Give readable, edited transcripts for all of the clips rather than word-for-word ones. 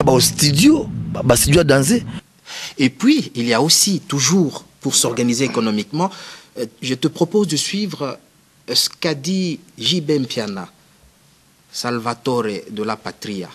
au studio à danser. Et puis, il y a aussi, toujours pour s'organiser économiquement, je te propose de suivre ce qu'a dit J.B. Mpiana, Salvatore de la Patria.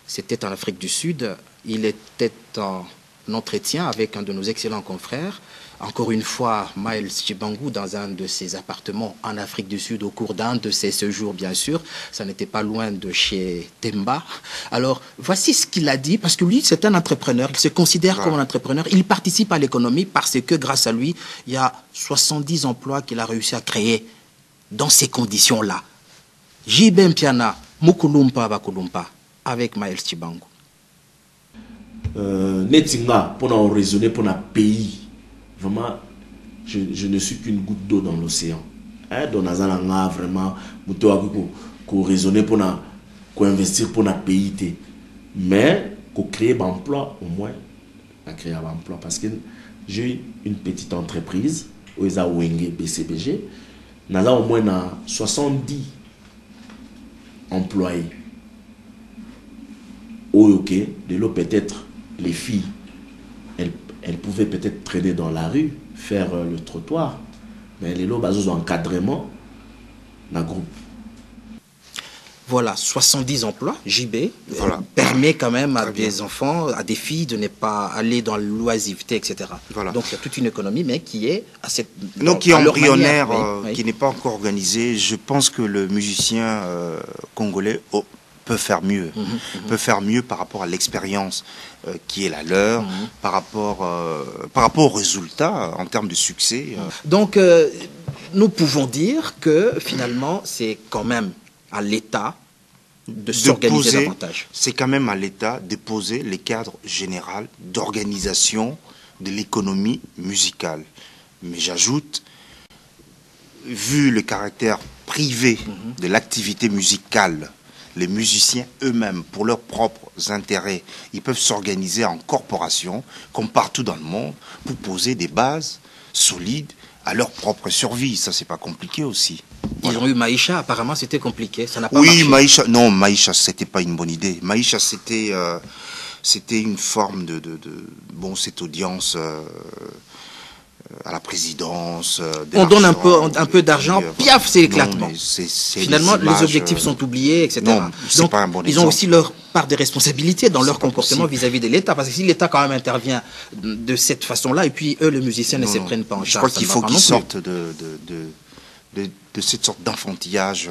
C'était en Afrique du Sud. Il était en entretien avec un de nos excellents confrères. Encore une fois, Miles Tshibangou, dans un de ses appartements en Afrique du Sud, au cours d'un de ses séjours, bien sûr. Ça n'était pas loin de chez Temba. Alors, voici ce qu'il a dit, parce que lui, c'est un entrepreneur. Il se considère comme un entrepreneur. Il participe à l'économie parce que, grâce à lui, il y a 70 emplois qu'il a réussi à créer dans ces conditions-là. J.B. Mpiana, Mukulumpa Bakulumpa, avec Miles Tshibangou. Netinga, pour raisonner pour un pays, vraiment, je ne suis qu'une goutte d'eau dans l'océan. Donc, vraiment, pour raisonner pour investir pour un pays. Mais, pour créer un emploi, au moins, créer un emploi. Parce que j'ai une petite entreprise, Oeza Wenge BCBG, nous avons au moins 70 employés. Ok, de l'eau peut-être les filles, elles pouvaient peut-être traîner dans la rue, faire le trottoir, mais les lots basés en encadrement dans le groupe. Voilà, 70 emplois, JB, permet quand même à des enfants, à des filles de ne pas aller dans l'oisiveté, etc. Voilà. Donc il y a toute une économie, mais qui est à cette... Donc qui est embryonnaire, qui n'est pas encore organisée. Je pense que le musicien congolais peut faire mieux. Peut faire mieux par rapport à l'expérience qui est la leur, par rapport aux résultats en termes de succès. Donc nous pouvons dire que finalement c'est quand même à l'État de s'organiser davantage. C'est quand même à l'État de poser les cadres généraux d'organisation de l'économie musicale. Mais j'ajoute, vu le caractère privé de l'activité musicale, les musiciens eux-mêmes, pour leurs propres intérêts, ils peuvent s'organiser en corporation, comme partout dans le monde, pour poser des bases solides à leur propre survie. Ça, c'est pas compliqué aussi. Ils ont eu Maïcha, apparemment c'était compliqué, ça n'a pas marché. Oui, Maïcha, non, Maïcha, c'était pas une bonne idée. Maïcha, c'était une forme cette audience à la présidence. On donne un peu d'argent, piaf, c'est l'éclatement. Finalement, les objectifs sont oubliés, etc. Non, c'est pas un bon exemple. Ils ont aussi leur part de responsabilité dans leur comportement vis-à-vis de l'État. Parce que si l'État quand même intervient de cette façon-là, et puis eux, les musiciens, ne se prennent pas en charge. Je crois qu'il faut qu'ils sortent de cette sorte d'enfantillage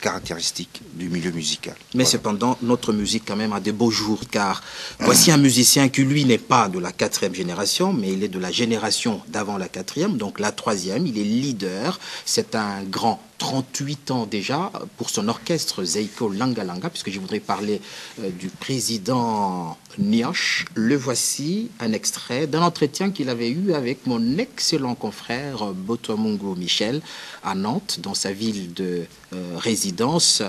caractéristique du milieu musical. Mais cependant, notre musique quand même a de beaux jours, car voici un musicien qui, lui, n'est pas de la 4e génération, mais il est de la génération d'avant la 4e, donc la 3e, il est leader, c'est un grand 38 ans déjà pour son orchestre Zeiko Langalanga, puisque je voudrais parler du président Nioche. Le voici, un extrait d'un entretien qu'il avait eu avec mon excellent confrère Botomungu Michel à Nantes, dans sa ville de résidence.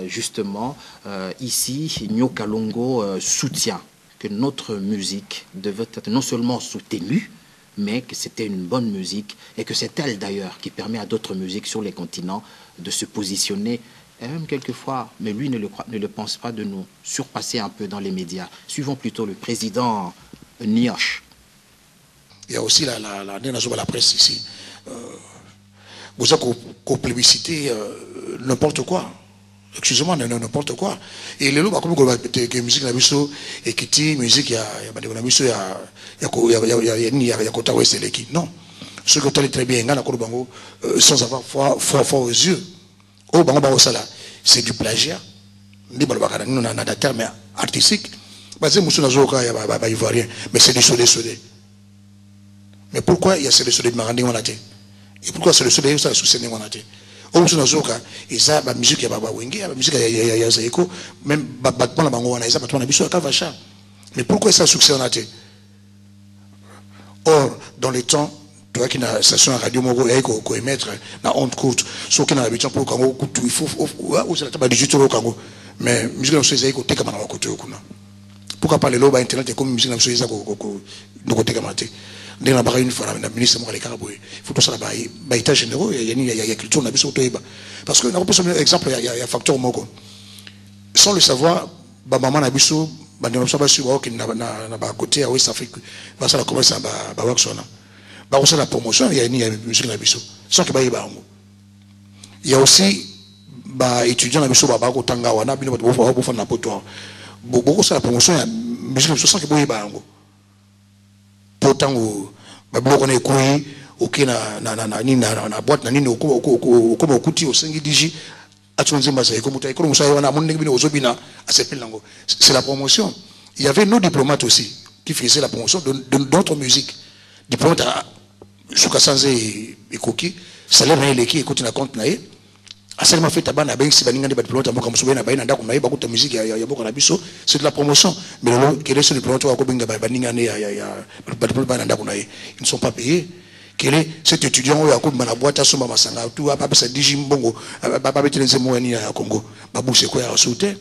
Justement, ici, Nyokalongo soutient que notre musique devait être non seulement soutenue, mais que c'était une bonne musique et que c'est elle d'ailleurs qui permet à d'autres musiques sur les continents de se positionner, et même quelquefois, mais lui ne le pense pas, de nous surpasser un peu dans les médias. Suivons plutôt le président Nioche. Il y a aussi la presse ici. Vous avez qu'au plébiscité n'importe quoi. Excusez-moi, n'importe quoi. Et les lots, comme que musique la biso et qui musique il y a Kota Weseleki. Non. Ce que tu as très bien, sans avoir foi aux yeux. Oh, c'est du plagiat. Mais artistique. Mais c'est du soleil. Mais pourquoi il y a ce soleil de Marandi on a été? Et pourquoi c'est le soleil ça sous on a été? Oh, c'est nazoka. Et ça, la musique ya baba wenge, la musique ya Zaiko, même battement la bango wana, ça battement la biso ya Kavacha. Mais pourquoi ça succès on a été? Or, dans les temps, toi qui na station à radio mogo et ko émettre na honte courte, ceux qui na l'habitude pour Congo, il faut ou c'est la table 18 € au Congo. Mais musique na Zaiko te kama na côté kuna. Pourquoi pas les loba internet comme musique na Zaiko ko côté kama te? Dès la barre une fois la ministre moi les caraboué. Il faut tout ça là-bas, état généraux, il y a culture na biso to eba. Parce que on peut prendre exemple il y a facteur moko. Sans le savoir, ba maman na biso bandeko so ba su ba na ba côté à West Afrique ba ça la commence ba workshop ba ko la promotion il y a une musique na biso sans que ba y ba ngo il y a aussi ba étudiant na biso ba ko tanga wana bino ba bo fa na poto beaucoup ça la promotion ya musique na biso sans que ba y ba ngo potango ba bloko na ekoyi OK na boîte na nini okoma okuti osengi digi atunze mazayi comme mutai comme musayi wana monde bino ozobina asepel nango c'est la promotion. Il y avait nos diplomates aussi qui faisaient la promotion de notre musique. Diplomate à Sukasanze et Koki, salaire na eleki écoute na compte nae. Asalema fait tabac na ben si baninga de diplomate mo comme soubena ba na ndako nae ba kuta musique ya boko na biso, c'est de la promotion. Mais le quel est ce diplomate wa ko benga ba baninga ne ya ba ndako nae, ils ne sont pas payés. Quel est cet étudiant où il y a comme la boîte à somba masanga tout a pas ça digi mbongo pas mettre les mots ni à Congo babou c'est quoi à sauter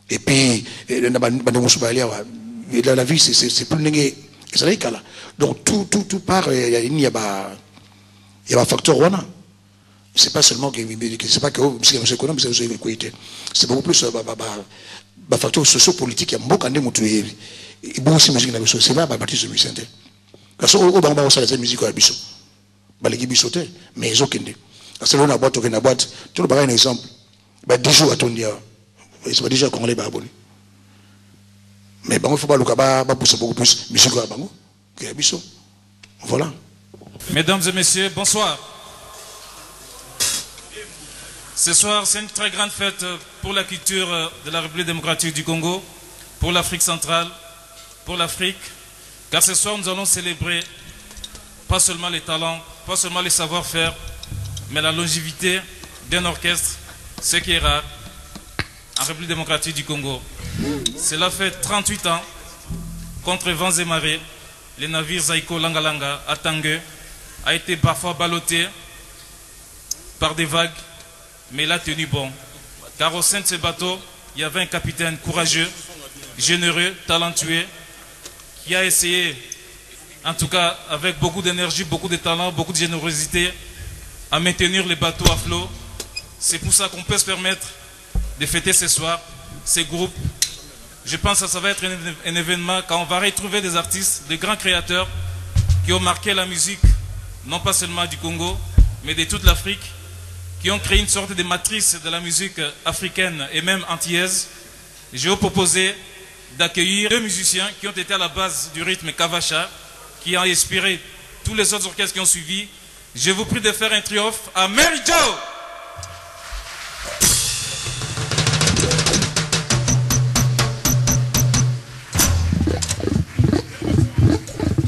et puis la vie c'est plus négué ça là donc tout part il y a un facteur wana c'est pas seulement que c'est pas que c'est économique c'est beaucoup plus facteur socio-politique il y a beaucoup de mutu et bon aussi musique na c'est pas partie de musicien parce que au bamba on la musique à biso balegi bisote mais ezokende parce que on a boîte tout le bagage un exemple ba 10 jours atondia c'est pas déjà congolais ba abonné mais bon il faut pas le ba pousser beaucoup plus musique à bango que biso voilà. Mesdames et messieurs, bonsoir. Ce soir, c'est une très grande fête pour la culture de la République démocratique du Congo, pour l'Afrique centrale, pour l'Afrique. Car ce soir, nous allons célébrer pas seulement les talents, pas seulement les savoir-faire, mais la longévité d'un orchestre, ce qui est rare en République démocratique du Congo. Cela fait 38 ans, contre vents et marées, le navire Zaiko Langalanga à Tanguy a été parfois ballotté par des vagues, mais il a tenu bon. Car au sein de ce bateau, il y avait un capitaine courageux, généreux, talentueux, qui a essayé, en tout cas avec beaucoup d'énergie, beaucoup de talent, beaucoup de générosité, à maintenir les bateaux à flot. C'est pour ça qu'on peut se permettre de fêter ce soir ces groupes. Je pense que ça va être un événement quand on va retrouver des artistes, des grands créateurs qui ont marqué la musique, non pas seulement du Congo, mais de toute l'Afrique, qui ont créé une sorte de matrice de la musique africaine et même antillaise. Je vais vous proposer d'accueillir deux musiciens qui ont été à la base du rythme Kavacha, qui ont inspiré tous les autres orchestres qui ont suivi. Je vous prie de faire un triomphe à Mary Joe.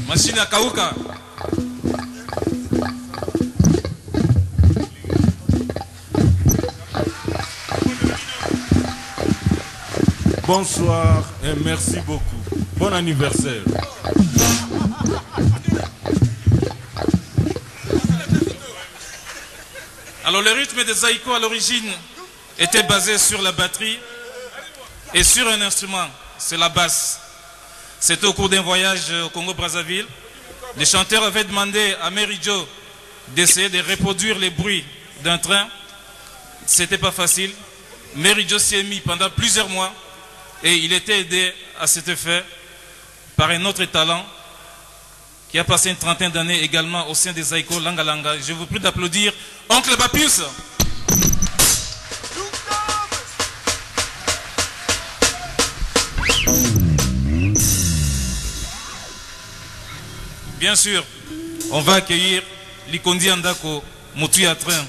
Machine à Kauka. Bonsoir et merci beaucoup. Bon anniversaire. Alors le rythme de Zaiko à l'origine était basé sur la batterie et sur un instrument, c'est la basse. C'était au cours d'un voyage au Congo-Brazzaville. Les chanteurs avaient demandé à Mary Joe d'essayer de reproduire les bruits d'un train. C'était pas facile. Mary Joe s'y est mis pendant plusieurs mois. Et il était aidé à cet effet par un autre talent qui a passé une trentaine d'années également au sein des Zaiko Langalanga. Je vous prie d'applaudir Oncle Bapius. Bien sûr, on va accueillir Likondi Andako, Motuya Train.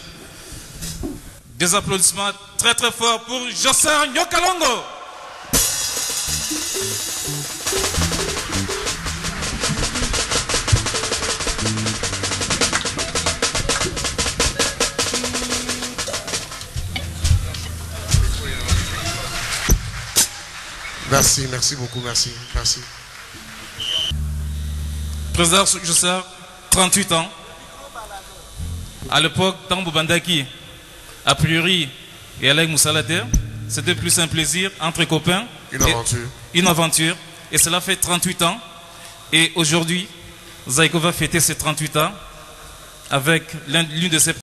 Des applaudissements très très forts pour Josser Nyokalongo. Merci, merci beaucoup, merci, merci. Président Josser, 38 ans. À l'époque, Tambo Bandaki, a priori, et Alain Moussalate, c'était plus un plaisir entre copains. Une aventure. Une aventure. Et cela fait 38 ans. Et aujourd'hui, Zaiko va fêter ses 38 ans avec l'une de ses